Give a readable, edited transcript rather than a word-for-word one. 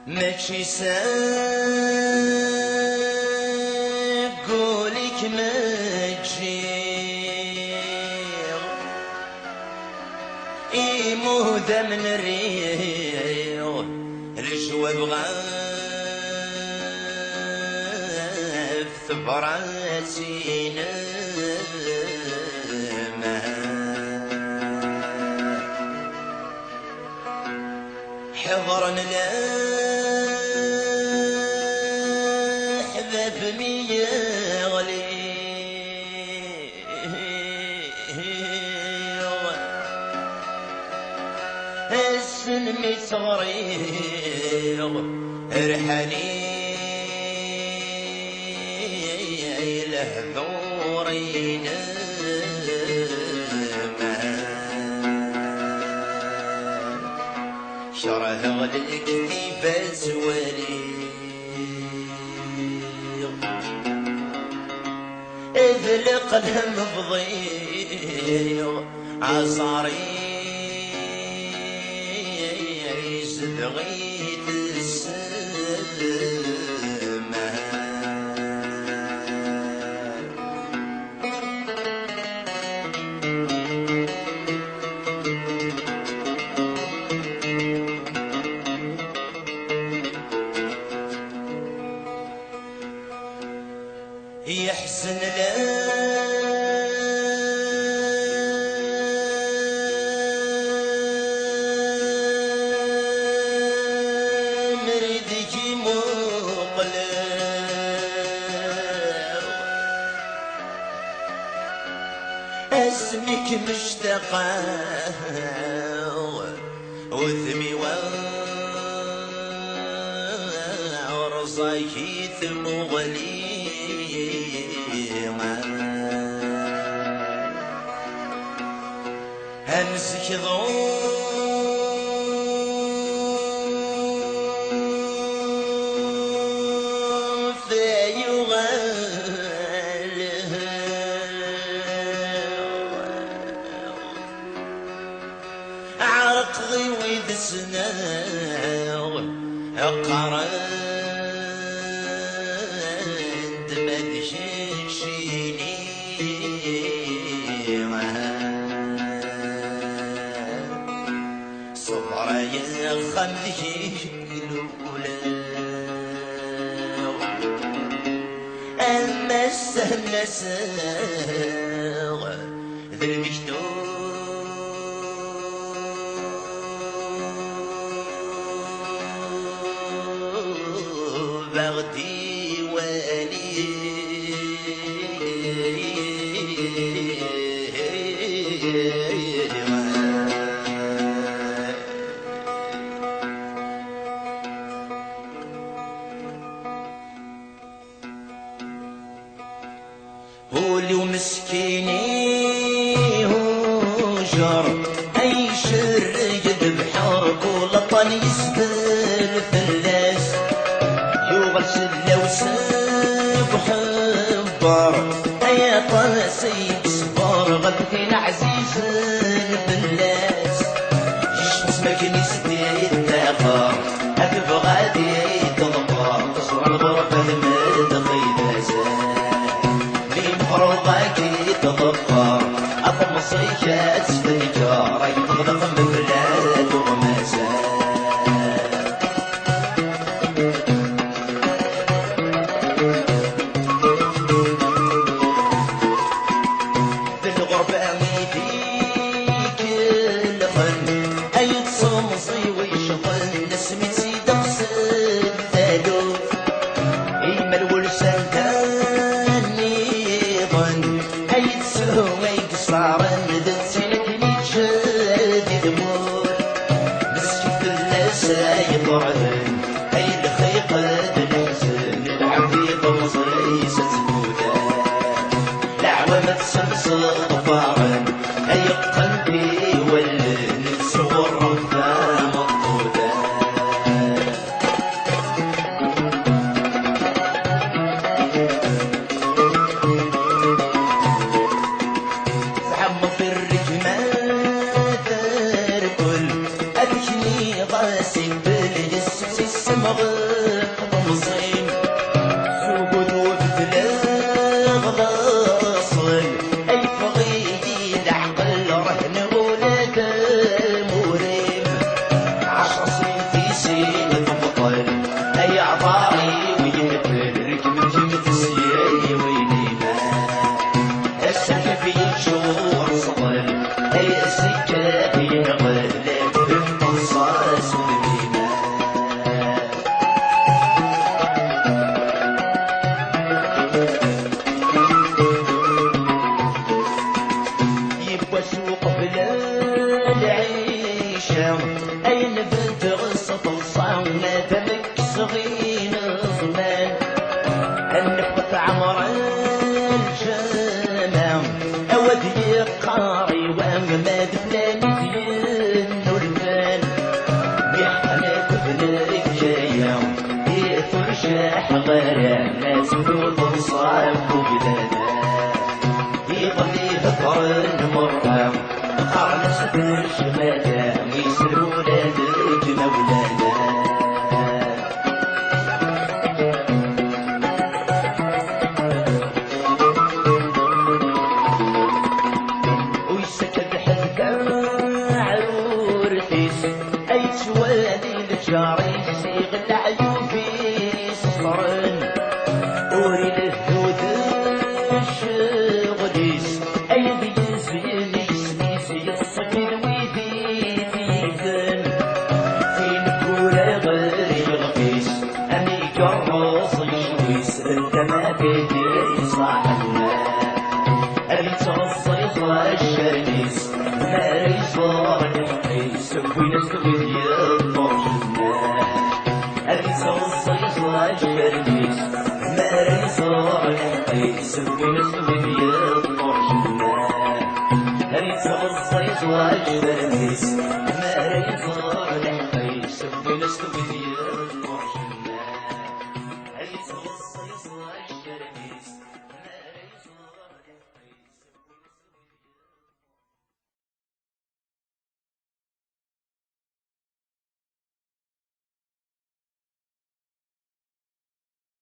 ماشي قولك ما تجي مهدى من الريح الجواب غاف براسي حضرنا لا حباب ميغلي السلمي صغير رحاني لهذورين شره الكذيبة زوالي إذ لقلهم بضيع عصاري زدغيت السما يحزن لا مريدك مقلب اسمك مشتاقة وثمي ورصاك ثمغلي همسك ضوف يغال عرقي ويد سناو قرند مدشيني صبر يا خمدي الأولى أما السهل ساغ ذا المكتوب بغدي والي هولي ومسكيني هجر اي شرق بحر كل طن يسبل فلاس يغل سله وساب حبر اي طاسي صبر غدتين عزيز البلاس جيش مكني سدي الدافر هكذا غادي تضبر تصور الغرفه المدقيده روضك تضفر أطم صيحات استنكار يتغلق بفلات وغمازات في الغربة ميديك الغن أي تصمصي ويشغل نسمي سيد غسل ثالوث إيما الولسان صار ندتلك نجادي دمور مسكت اللاسا يطرهن اي الخيقة الحزن العبدي طمصي ستمودا العوامة تسمص ضفارا اي قلبي ولن تصور رفا مطودا أين بنت غصة وصاونا دمك صغير زمان النفقة عمر الجنة أودي قاري وأمد فلان دين والفان يحقنك بنك جاية يترشح غير ناس بدون صعب وبلاده يظل يذكر مرة قرن سبن شماته يسر ولادك مولاده ويسكت حذكر عورتيس أي تولي الجاريس يغلى عيوبيس صرن وريد الهودش غديس أي بيس بينيس نيس يصكن ويدي فيكن فين كورة غير الغيس أني جرص يشويس انت ما بدي صاحبنا أبي تصيص الشرنيس ما ريصار الحقيس وينس ويدي الطرشنا أبي تصيص الشرنيس ما ريصار الحقيس وينس ويدي الطرشنا أبي تصيص الشرنيس